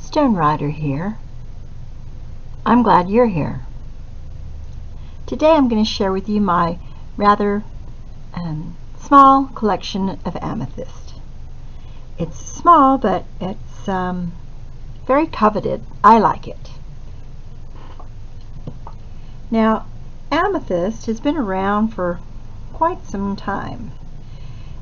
Stone Rider here. I'm glad you're here. Today I'm going to share with you my rather small collection of amethyst. It's small, but it's very coveted. I like it. Now, amethyst has been around for quite some time.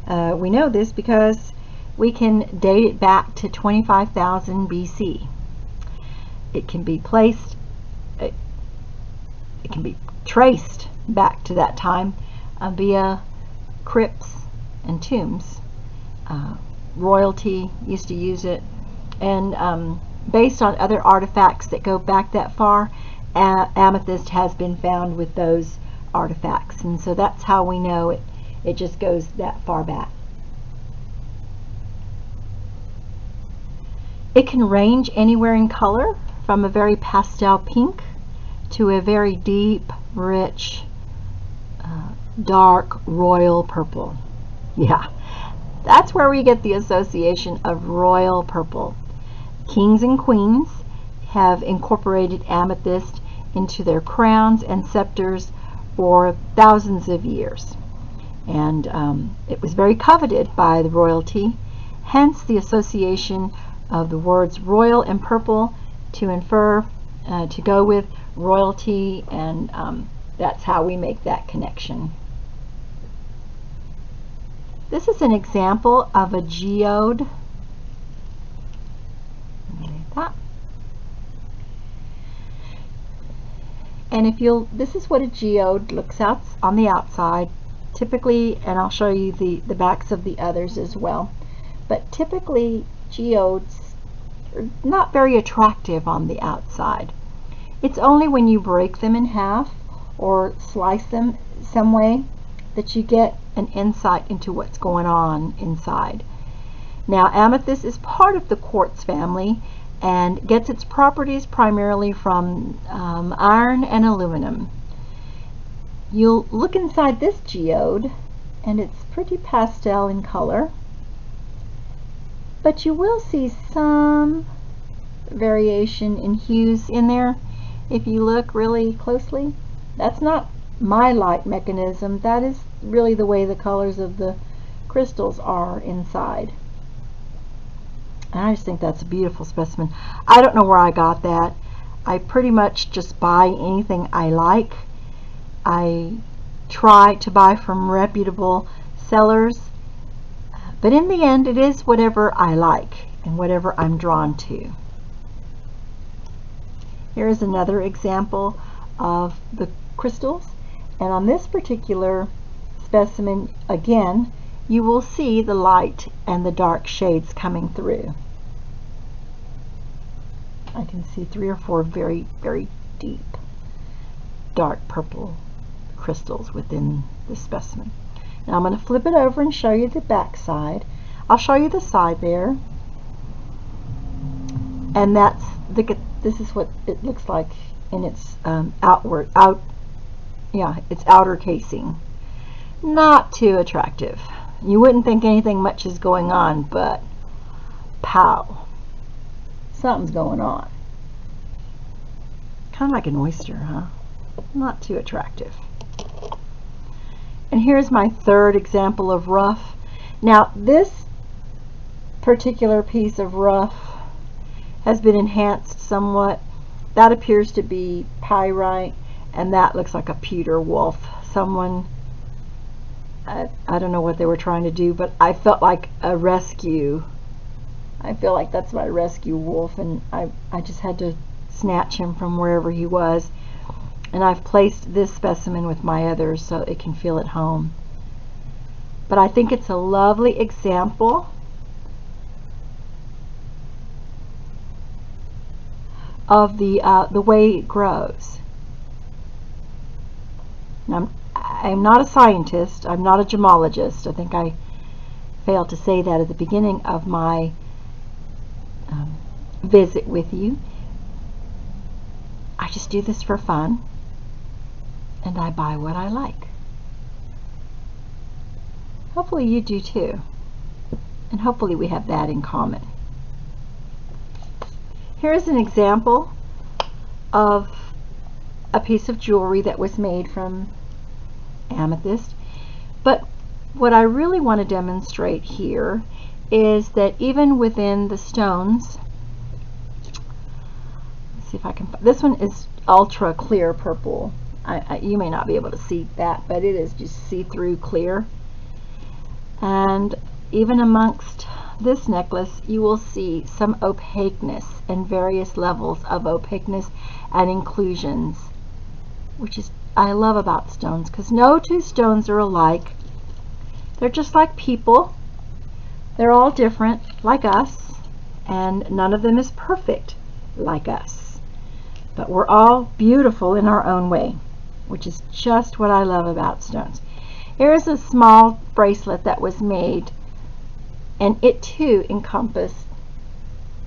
We know this because we can date it back to 25,000 BC. It can be traced back to that time via crypts and tombs. Royalty used to use it, and based on other artifacts that go back that far, amethyst has been found with those artifacts, and so that's how we know it just goes that far back. It can range anywhere in color, from a very pastel pink to a very deep, rich, dark royal purple. Yeah, that's where we get the association of royal purple. Kings and queens have incorporated amethyst into their crowns and scepters for thousands of years. And it was very coveted by the royalty, hence the association of the words royal and purple to infer, to go with royalty, and that's how we make that connection. This is an example of a geode. And this is what a geode looks out on the outside, typically, and I'll show you the backs of the others as well. But typically, geodes are not very attractive on the outside. It's only when you break them in half or slice them some way that you get an insight into what's going on inside. Now, amethyst is part of the quartz family and gets its properties primarily from iron and aluminum. You'll look inside this geode, and it's pretty pastel in color, but you will see some variation in hues in there if you look really closely. That's not my light mechanism. That is really the way the colors of the crystals are inside. And I just think that's a beautiful specimen. I don't know where I got that. I pretty much just buy anything I like. I try to buy from reputable sellers, but in the end it is whatever I like and whatever I'm drawn to. Here is another example of the crystals, and on this particular specimen, again, you will see the light and the dark shades coming through. I can see 3 or 4 very, very deep, dark purple crystals within this specimen. Now I'm going to flip it over and show you the back side. I'll show you the side there, and this is what it looks like in its its outer casing. Not too attractive. You wouldn't think anything much is going on, but pow, something's going on. Kind of like an oyster, huh? Not too attractive. And here's my third example of rough. Now, this particular piece of rough has been enhanced somewhat. That appears to be pyrite, and that looks like a pewter wolf. Someone, I don't know what they were trying to do, but I felt like a rescue. I feel like that's my rescue wolf, and I just had to snatch him from wherever he was. And I've placed this specimen with my others so it can feel at home. But I think it's a lovely example of the way it grows. Now, I'm not a scientist. I'm not a gemologist. I think I failed to say that at the beginning of my visit with you. I just do this for fun, and I buy what I like. Hopefully you do too, and hopefully we have that in common. Here's an example of a piece of jewelry that was made from amethyst. But what I really want to demonstrate here is that even within the stones, let's see if I can, this one is ultra clear purple. You may not be able to see that, but it is just see-through clear. And even amongst this necklace, you will see some opaqueness and various levels of opaqueness and inclusions, which is I love about stones, because no two stones are alike. They're just like people. They're all different, like us, and none of them is perfect like us. But we're all beautiful in our own way, which is just what I love about stones. Here is a small bracelet that was made, and it too encompassed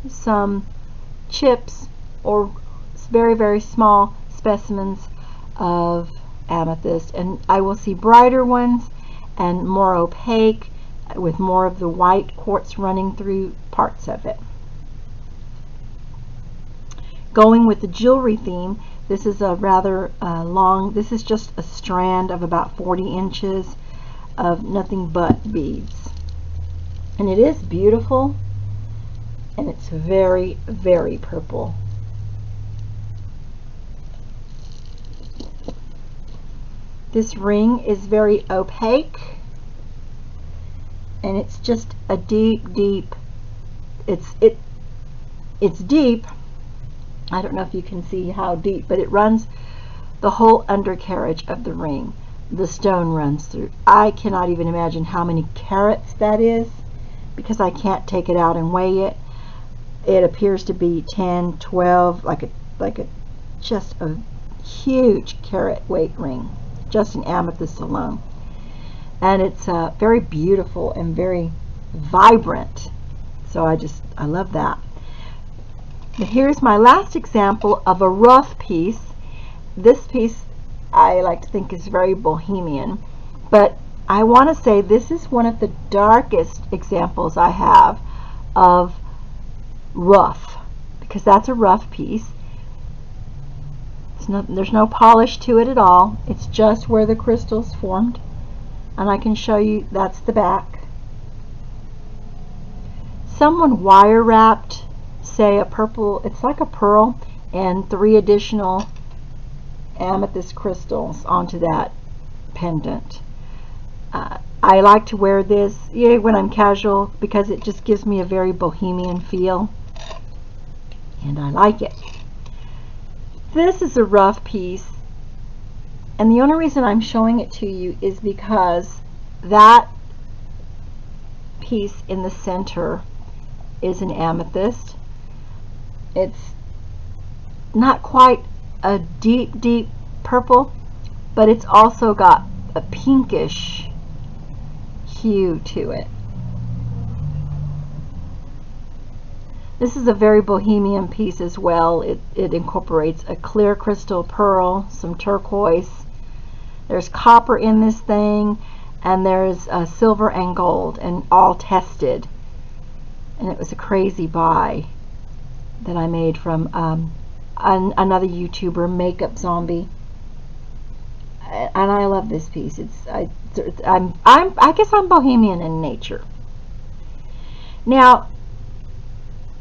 some chips or very, very small specimens of amethyst. And I will see brighter ones and more opaque with more of the white quartz running through parts of it. Going with the jewelry theme, this is a rather long, this is just a strand of about 40 inches of nothing but beads. And it is beautiful, and it's very, very purple. This ring is very opaque, and it's just a deep, deep, it's deep. I don't know if you can see how deep, but it runs the whole undercarriage of the ring. The stone runs through. I cannot even imagine how many carats that is, because I can't take it out and weigh it. It appears to be 10, 12, like a just a huge carat weight ring, just in amethyst alone. And it's very beautiful and very vibrant. So I love that. But here's my last example of a rough piece. This piece I like to think is very bohemian, but I want to say this is one of the darkest examples I have of rough, because that's a rough piece. There's no polish to it at all. It's just where the crystals formed, and I can show you that's the back. Someone wire wrapped, say, a purple, it's like a pearl, and 3 additional amethyst crystals onto that pendant. I like to wear this when I'm casual, because it just gives me a very bohemian feel, and I like it. This is a rough piece, and the only reason I'm showing it to you is because that piece in the center is an amethyst. It's not quite a deep, deep purple, but it's also got a pinkish hue to it. This is a very bohemian piece as well. It incorporates a clear crystal pearl, some turquoise. There's copper in this thing, and there's silver and gold, and all tested. And it was a crazy buy that I made from another YouTuber, Makeup Zombie. And I love this piece. I guess I'm bohemian in nature. Now,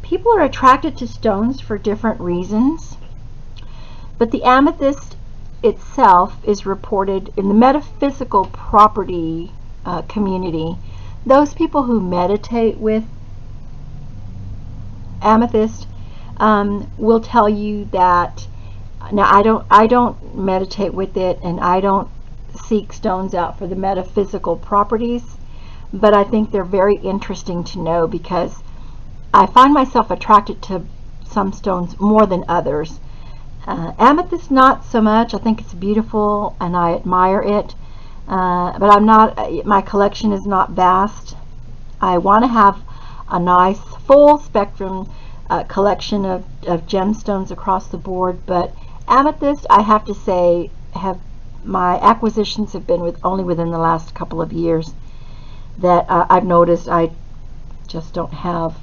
people are attracted to stones for different reasons, but the amethyst itself is reported in the metaphysical property community. Those people who meditate with amethyst will tell you that. Now, I don't meditate with it, and I don't seek stones out for the metaphysical properties, but I think they're very interesting to know, because I find myself attracted to some stones more than others. Amethyst, not so much. I think it's beautiful and I admire it, but I'm not. My collection is not vast. I want to have a nice full spectrum collection of gemstones across the board, but amethyst, I have to say, my acquisitions have been only within the last couple of years that I've noticed I just don't have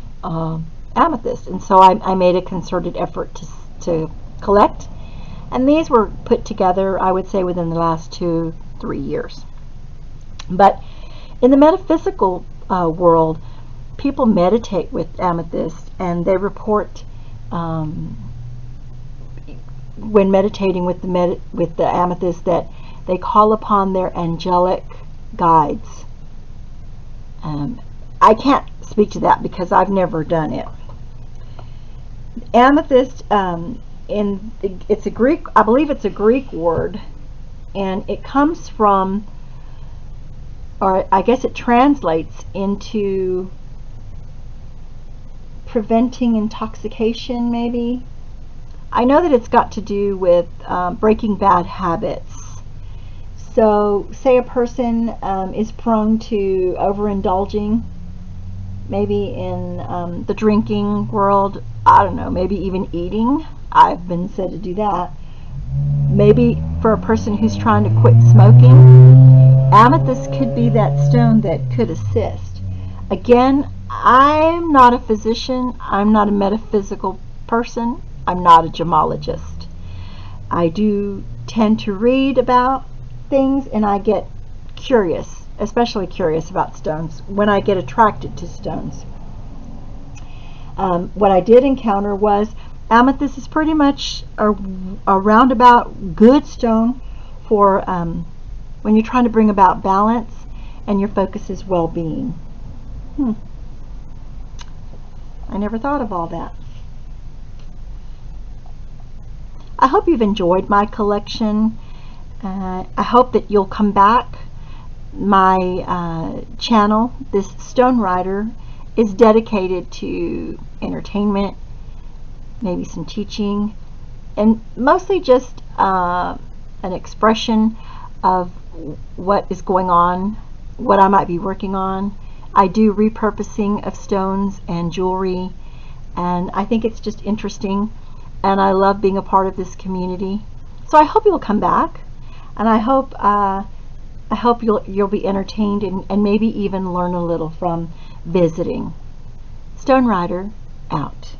amethyst, and so I made a concerted effort to collect, and these were put together, I would say, within the last 2-3 years. But in the metaphysical world, people meditate with amethyst, and they report when meditating with the amethyst that they call upon their angelic guides. I can't speak to that because I've never done it. Amethyst, it's a Greek, I believe it's a Greek word, and it comes from, or I guess it translates into preventing intoxication, maybe. I know that it's got to do with breaking bad habits. So say a person is prone to overindulging, maybe in the drinking world, I don't know, maybe even eating. I've been said to do that. Maybe for a person who's trying to quit smoking, amethyst could be that stone that could assist. Again, I'm not a physician, I'm not a metaphysical person, I'm not a gemologist. I do tend to read about things, and I get curious, especially curious about stones, when I get attracted to stones. What I did encounter was amethyst is pretty much a roundabout good stone for when you're trying to bring about balance and your focus is well-being. I never thought of all that. I hope you've enjoyed my collection. I hope that you'll come back. My channel, this Stone Rider, is dedicated to entertainment, maybe some teaching, and mostly just an expression of what is going on, what I might be working on. I do repurposing of stones and jewelry, and I think it's just interesting, and I love being a part of this community. So I hope you'll come back, and I hope you'll be entertained and maybe even learn a little from visiting. Stone Rider out.